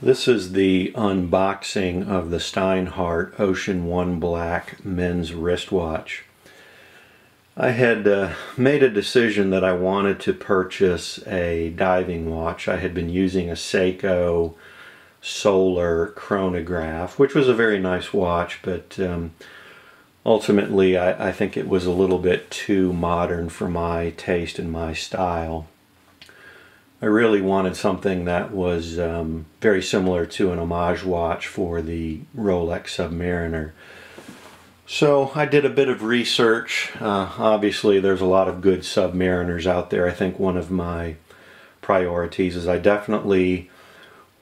This is the unboxing of the Steinhart Ocean One Black men's wristwatch. I had made a decision that I wanted to purchase a diving watch. I had been using a Seiko solar chronograph, which was a very nice watch, but ultimately I think it was a little bit too modern for my taste and my style. I really wanted something that was very similar to an homage watch for the Rolex Submariner. So I did a bit of research. Obviously there's a lot of good Submariners out there. I think one of my priorities is I definitely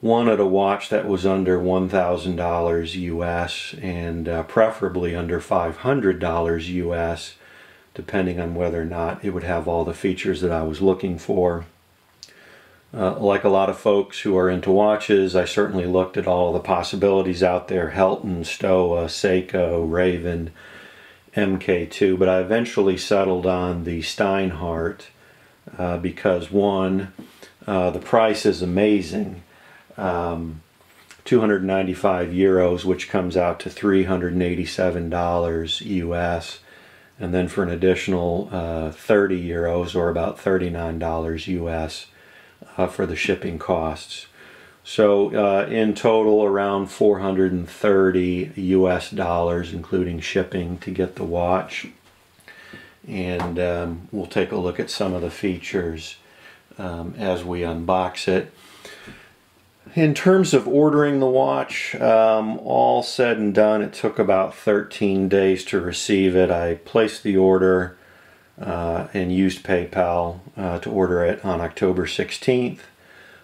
wanted a watch that was under $1,000 US and preferably under $500 US, depending on whether or not it would have all the features that I was looking for. Like a lot of folks who are into watches, I certainly looked at all the possibilities out there: Helton, Stowa, Seiko, Raven, MK2, but I eventually settled on the Steinhart because one, the price is amazing. 295 euros, which comes out to $387 US, and then for an additional 30 euros, or about $39 US, for the shipping costs. So in total around 430 US dollars, including shipping, to get the watch. And we'll take a look at some of the features as we unbox it. In terms of ordering the watch, all said and done, it took about 13 days to receive it. I placed the order and used PayPal to order it on October 16th.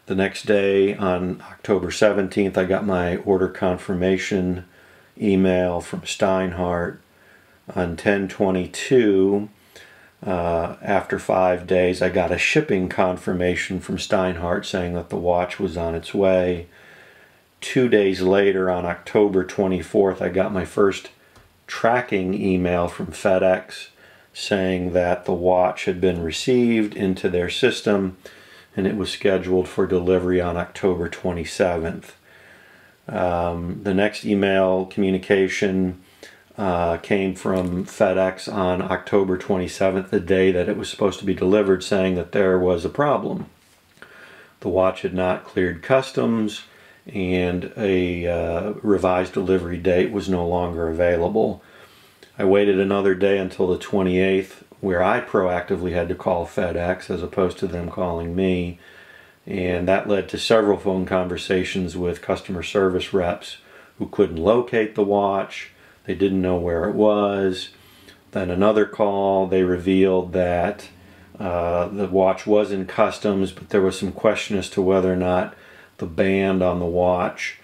The next day, on October 17th, I got my order confirmation email from Steinhart. On 10/22, after 5 days, I got a shipping confirmation from Steinhart saying that the watch was on its way. 2 days later, on October 24th, I got my first tracking email from FedEx saying that the watch had been received into their system and it was scheduled for delivery on October 27th. The next email communication came from FedEx on October 27th, the day that it was supposed to be delivered, saying that there was a problem. The watch had not cleared customs and a revised delivery date was no longer available. I waited another day until the 28th, where I proactively had to call FedEx as opposed to them calling me, and that led to several phone conversations with customer service reps who couldn't locate the watch. They didn't know where it was. Then another call, they revealed that the watch was in customs, but there was some question as to whether or not the band on the watch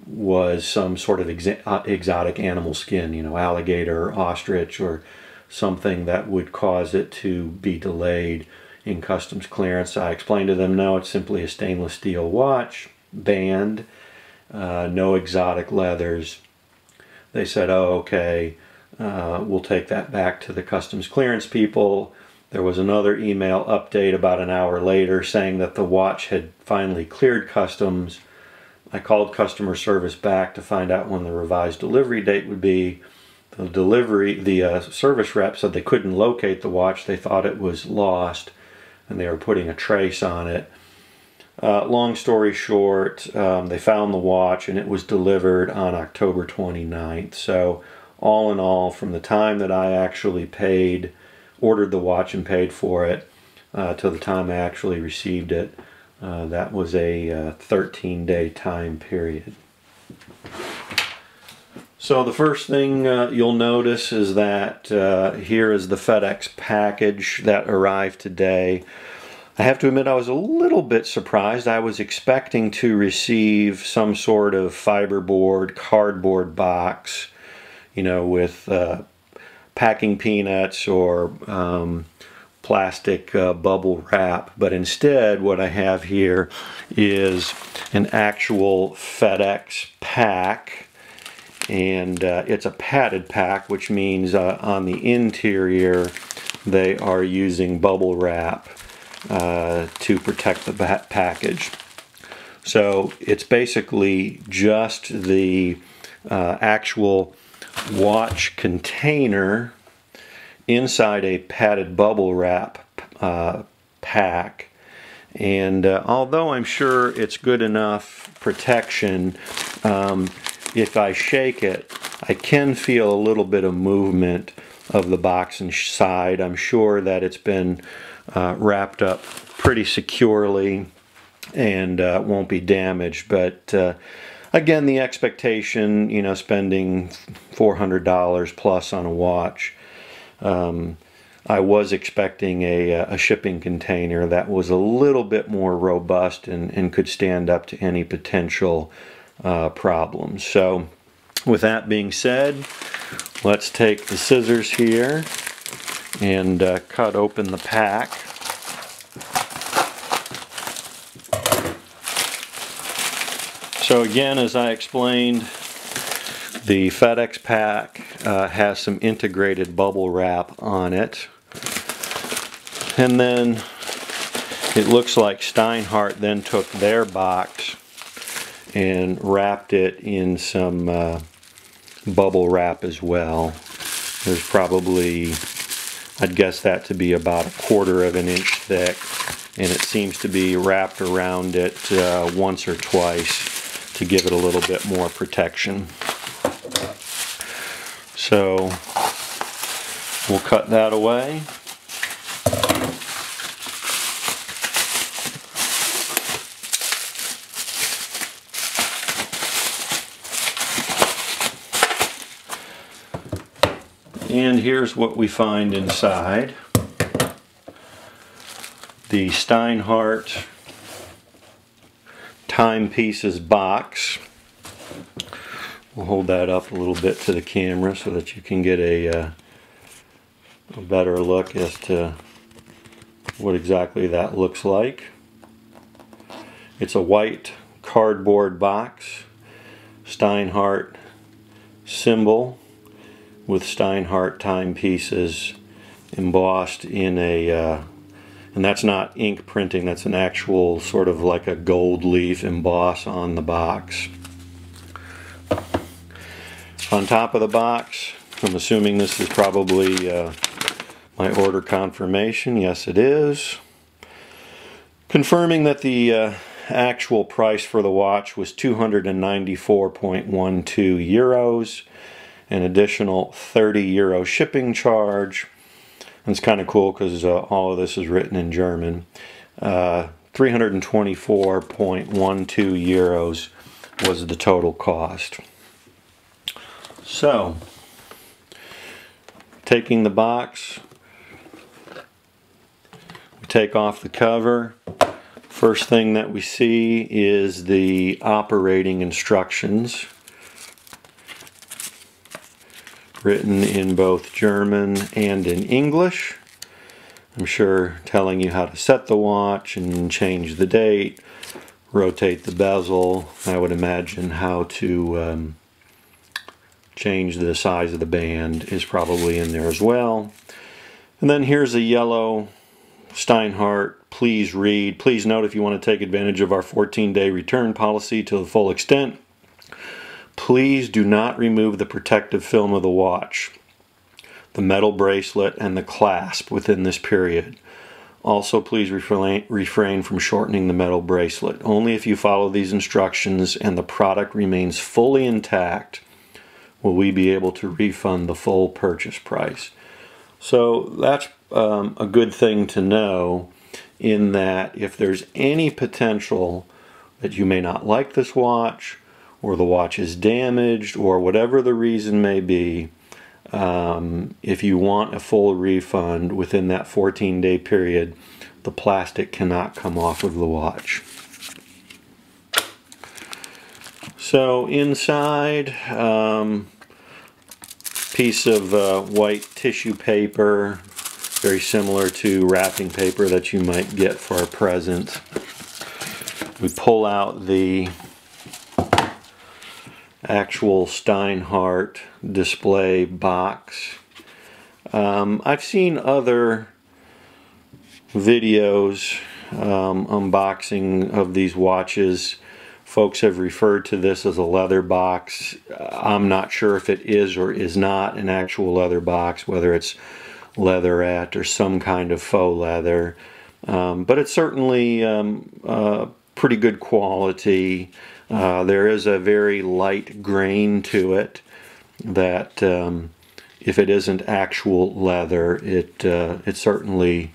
was some sort of exotic animal skin, you know, alligator or ostrich, or something that would cause it to be delayed in customs clearance. I explained to them, no, it's simply a stainless steel watch, band, no exotic leathers. They said, oh, okay, we'll take that back to the customs clearance people. There was another email update about an hour later saying that the watch had finally cleared customs. I called customer service back to find out when the revised delivery date would be. The service rep said they couldn't locate the watch. They thought it was lost and they were putting a trace on it. Long story short, they found the watch and it was delivered on October 29th. So all in all, from the time that I actually ordered the watch and paid for it, till the time I actually received it, that was a 13-day time period. So the first thing you'll notice is that here is the FedEx package that arrived today. I have to admit I was a little bit surprised. I was expecting to receive some sort of fiberboard, cardboard box, you know, with packing peanuts or plastic bubble wrap, but instead what I have here is an actual FedEx pack, and it's a padded pack, which means on the interior they are using bubble wrap to protect the package. So it's basically just the actual watch container inside a padded bubble wrap pack. And although I'm sure it's good enough protection, if I shake it, I can feel a little bit of movement of the box inside. I'm sure that it's been wrapped up pretty securely and won't be damaged, but again, the expectation, you know, spending $400 plus on a watch, I was expecting a shipping container that was a little bit more robust and could stand up to any potential problems. So with that being said, let's take the scissors here and cut open the pack. So again, as I explained, the FedEx pack has some integrated bubble wrap on it. And then it looks like Steinhart then took their box and wrapped it in some bubble wrap as well. There's probably, I'd guess that to be about 1/4 of an inch thick, and it seems to be wrapped around it once or twice to give it a little bit more protection. So we'll cut that away. And here's what we find inside. The Steinhart timepieces box. We'll hold that up a little bit to the camera so that you can get a better look as to what exactly that looks like. It's a white cardboard box, Steinhart symbol with Steinhart timepieces embossed in a and that's not ink printing, that's an actual sort of like a gold leaf emboss on the box. On top of the box, I'm assuming this is probably my order confirmation. Yes, it is. Confirming that the actual price for the watch was 294.12 euros, an additional 30 euro shipping charge. And it's kind of cool because all of this is written in German. 324.12 euros was the total cost. So, taking the box, we take off the cover. First thing that we see is the operating instructions, written in both German and in English. I'm sure telling you how to set the watch and change the date, rotate the bezel. I would imagine how to change the size of the band is probably in there as well. And then here's a yellow Steinhart, please read. Please note, if you want to take advantage of our 14-day return policy to the full extent, please do not remove the protective film of the watch, the metal bracelet, and the clasp within this period. Also, please refrain from shortening the metal bracelet. Only if you follow these instructions and the product remains fully intact will we be able to refund the full purchase price. So that's a good thing to know, in that if there's any potential that you may not like this watch, or the watch is damaged, or whatever the reason may be, if you want a full refund within that 14-day period, the plastic cannot come off of the watch. So inside, piece of white tissue paper, very similar to wrapping paper that you might get for a present. We pull out the actual Steinhart display box. I've seen other videos unboxing of these watches Folks have referred to this as a leather box. I'm not sure if it is or is not an actual leather box, whether it's leatherette or some kind of faux leather. But it's certainly pretty good quality. There is a very light grain to it that if it isn't actual leather, it certainly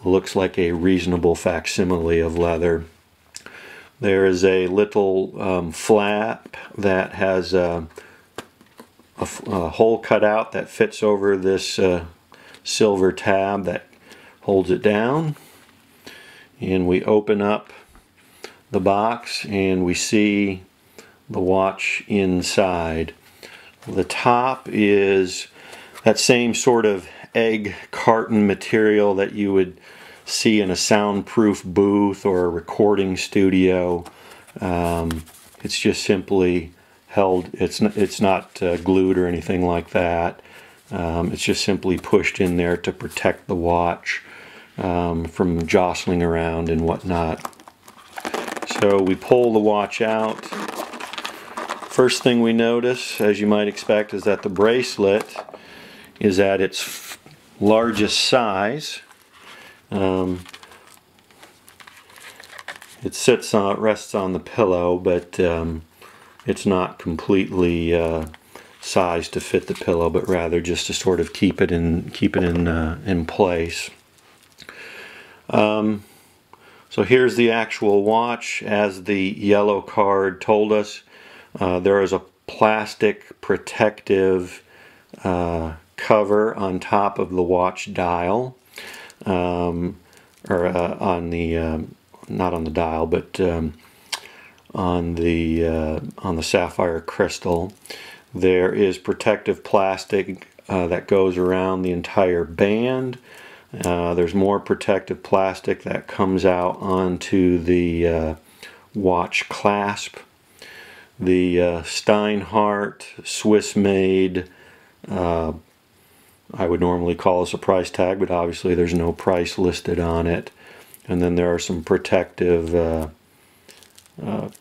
looks like a reasonable facsimile of leather. There is a little flap that has a hole cut out that fits over this silver tab that holds it down. And we open up the box and we see the watch inside. The top is that same sort of egg carton material that you would see in a soundproof booth or a recording studio. It's just simply held. It's not glued or anything like that. It's just simply pushed in there to protect the watch from jostling around and whatnot. So we pull the watch out. First thing we notice, as you might expect, is that the bracelet is at its largest size. It rests on the pillow, but it's not completely sized to fit the pillow, but rather just to sort of keep it in place. So here's the actual watch. As the yellow card told us, there is a plastic protective cover on top of the watch dial, on the not on the dial, but on the sapphire crystal. There is protective plastic that goes around the entire band. There's more protective plastic that comes out onto the watch clasp. The Steinhart Swiss-made, I would normally call this a price tag, but obviously there's no price listed on it. And then there are some protective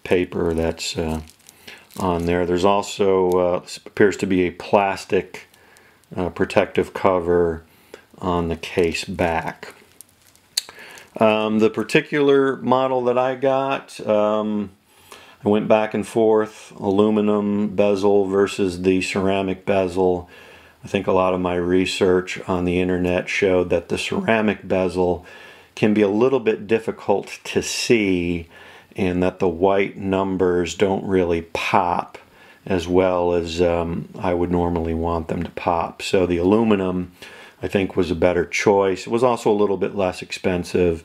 paper that's on there. There's also appears to be a plastic protective cover on the case back. The particular model that I got, I went back and forth, aluminum bezel versus the ceramic bezel. I think a lot of my research on the internet showed that the ceramic bezel can be a little bit difficult to see, and that the white numbers don't really pop as well as I would normally want them to pop. So the aluminum, I think, was a better choice. It was also a little bit less expensive.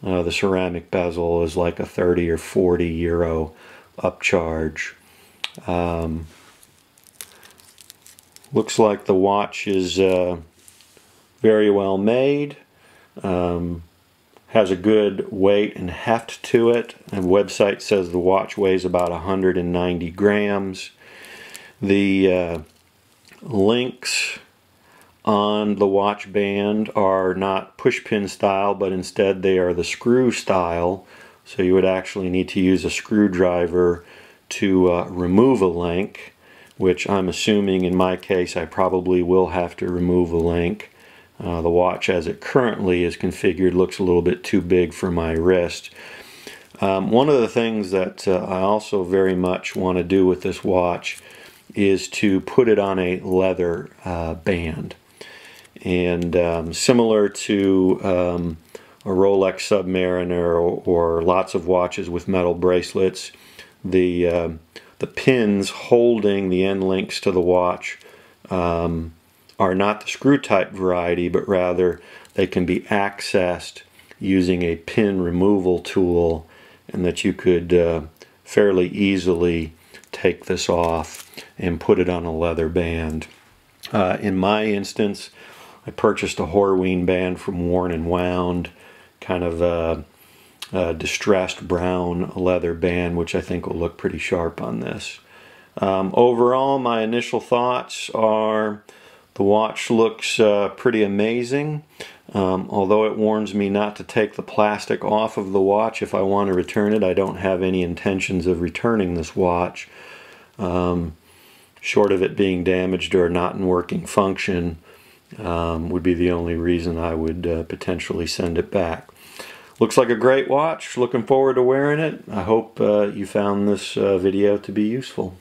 The ceramic bezel is like a 30 or 40 euro upcharge. Looks like the watch is very well made. Has a good weight and heft to it. The website says the watch weighs about 190 grams. The links on the watch band are not pushpin style, but instead they are the screw style. So you would actually need to use a screwdriver to remove a link, which I'm assuming in my case I probably will have to remove a link. The watch as it currently is configured looks a little bit too big for my wrist. One of the things that I also very much want to do with this watch is to put it on a leather band. And similar to a Rolex Submariner or lots of watches with metal bracelets, the pins holding the end links to the watch are not the screw type variety, but rather they can be accessed using a pin removal tool, and that you could fairly easily take this off and put it on a leather band. In my instance, I purchased a Horween band from Worn & Wound, kind of a distressed brown leather band, which I think will look pretty sharp on this. Overall, my initial thoughts are the watch looks pretty amazing. Although it warns me not to take the plastic off of the watch if I want to return it, I don't have any intentions of returning this watch. Short of it being damaged or not in working function, would be the only reason I would potentially send it back. Looks like a great watch. Looking forward to wearing it. I hope you found this video to be useful.